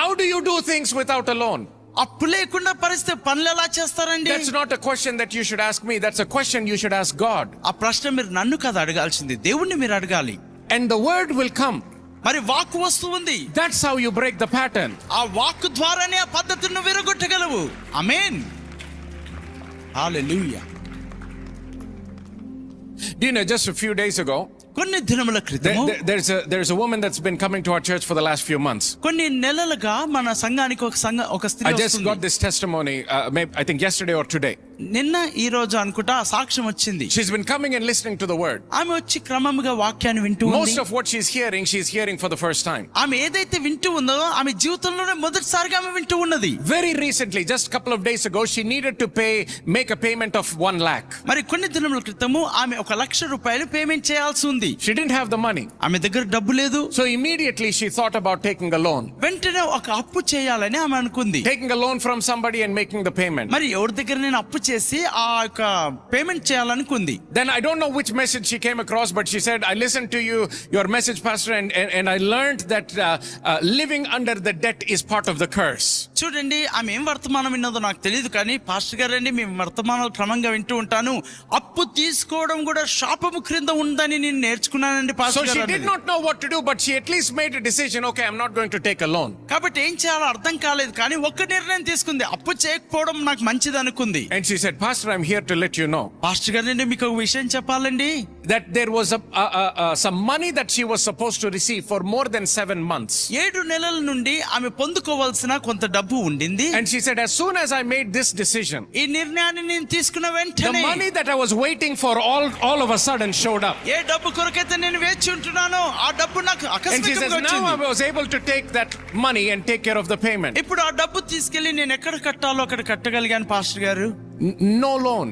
How do you do things without a loan? అప్పు లేకుండా పరిస్థితి పనులు ఎలా చేస్తారండి? That's not a question that you should ask me. That's a question you should ask God. ఆ ప్రశ్న మీరు నన్ను కాదు అడగాల్సింది, దేవుణ్ణి మీరు అడగాలి. And the word will come. మరి వాక్కు వస్తుంది. That's how you break the pattern. ఆ వాక్కు ద్వారానే ఆ పద్ధతిని విరగొట్టగలవు. ఆమేన్. హల్లెలూయా. Do you know, just a few days ago, కొన్ని దినముల క్రితము there's a woman that's been coming to our church for the last few months. కొన్ని నెలలుగా మన సంఘానికి ఒక స్త్రీ I just got this testimony I think yesterday or today. నిన్న ఈ రోజు అనుకుంటా సాక్ష్యం వచ్చింది. She's been coming and listening to the word. ఆమె వచ్చి క్రమముగా వాక్యాన్ని వింటూ ఉంది. Most of what she's hearing for the first time. ఆమె ఏదైతే వింటూ ఉందో ఆమె జీవితంలోనే మొదటిసారిగా ఆమె వింటూ ఉన్నది. Very recently, just a couple of days ago, she needed to make a payment of 1 lakh. మరి కొన్ని దినముల క్రితము ఆమె 1,00,000 రూపాయలు పేమెంట్ చేయాల్సి ఉంది. She didn't have the money. ఆమె దగ్గర డబ్బు లేదు. So immediately she thought about taking a loan. వెంటనే ఒక అప్పు చేయాలని ఆమె అనుకుంది. Taking a loan from somebody and making the payment. మరి ఎవరి దగ్గర నేను అప్పు చేసి ఆ యొక్క payment చేయాలనుకుంది. Then I don't know which message she came across, but she said, I listened to your message, pastor, and I learned that living under the debt is part of the curse. చూడండి, ఆమె ఏం వర్తమానం విన్నదో నాకు తెలియదు, కానీ pastor గారండి మేము వర్తమానాలు క్రమంగా వింటూ ఉంటాను. అప్పు తీసుకోవడం కూడా శాపము క్రింద ఉందని నేను నేర్చుకున్నానండి పాస్టర్ గారు. So she did not know what to do, but she at least made a decision. Okay, I'm not going to take a loan. కాబట్టి ఏం చేయాలో అర్థం కాలేదు, కానీ ఒక్క నిర్ణయం తీసుకుంది, అప్పు చేయకపోవడం నాకు మంచిది అనుకుంది. And she said, Pastor, I'm here to let you know. Pastor గారండి మీకు ఒక విషయం చెప్పాలండి. That there was some money that she was supposed to receive for more than 7 months. 7 నెలల నుండి ఆమె పొందుకోవాల్సిన కొంత డబ్బు ఉండింది. And she said, as soon as I made this decision, ఈ నిర్ణయాన్ని నేను తీసుకున్న వెంటనే the money that I was waiting for all of a sudden showed up. ఏ డబ్బు కొరకైతే నేను వేచి ఉంటున్నానో ఆ డబ్బు నాకు And she says, now I was able to take that money and take care of the payment. ఇప్పుడు ఆ డబ్బు తీసుకెళ్లి నేను ఎక్కడ కట్టాలో అక్కడ కట్టగలిగాను పాస్టర్ గారు. No loan.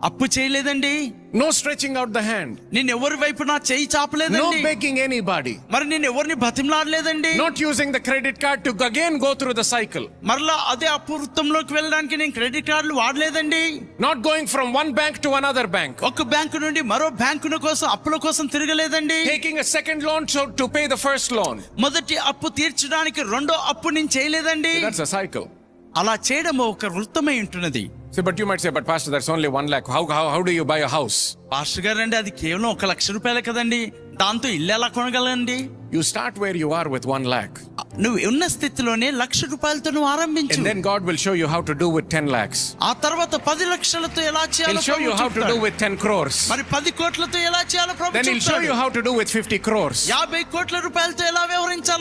అప్పు చేయలేదండి. No stretching out the hand. నేను ఎవరి వైపు నా చేయి చాపలేదండి. No begging anybody. మరి నేను ఎవరిని బతిమలాడలేదండి. Not using the credit card to again go through the cycle. మరలా అదే అప్పు వృత్తంలోకి వెళ్ళడానికి నేను క్రెడిట్ కార్డులు వాడలేదండి. Not going from one bank to another bank. ఒక బ్యాంకు నుండి మరో బ్యాంకుల కోసం అప్పుల కోసం తిరగలేదండి. Taking a second loan to pay the first loan. మొదటి అప్పు తీర్చడానికి రెండో అప్పు నేను చేయలేదండి. That's a cycle. అలా చేయడం ఒక వృత్తమై ఉంటున్నది. So, but you might say, but pastor, that's only 1 lakh. How do you buy a house? Pastor గారు అండి, అది కేవలం 1,00,000 రూపాయలే కదండి, దాంతో ఇల్లు ఎలా కొనగలండి? You start where you are with 1 lakh. నువ్వు ఉన్న స్థితిలోనే 1,00,000 రూపాయలతో నువ్వు ఆరంభించు. And then God will show you how to do with 10 lakhs. ఆ తర్వాత 10 లక్షలతో ఎలా చేయాలో He'll show you how to do with 10 crores. మరి 10 కోట్లతో ఎలా చేయాలో ప్రభువు Then he'll show you how to do with 50 crores. 50 కోట్ల రూపాయలతో ఎలా వ్యవహరించాలి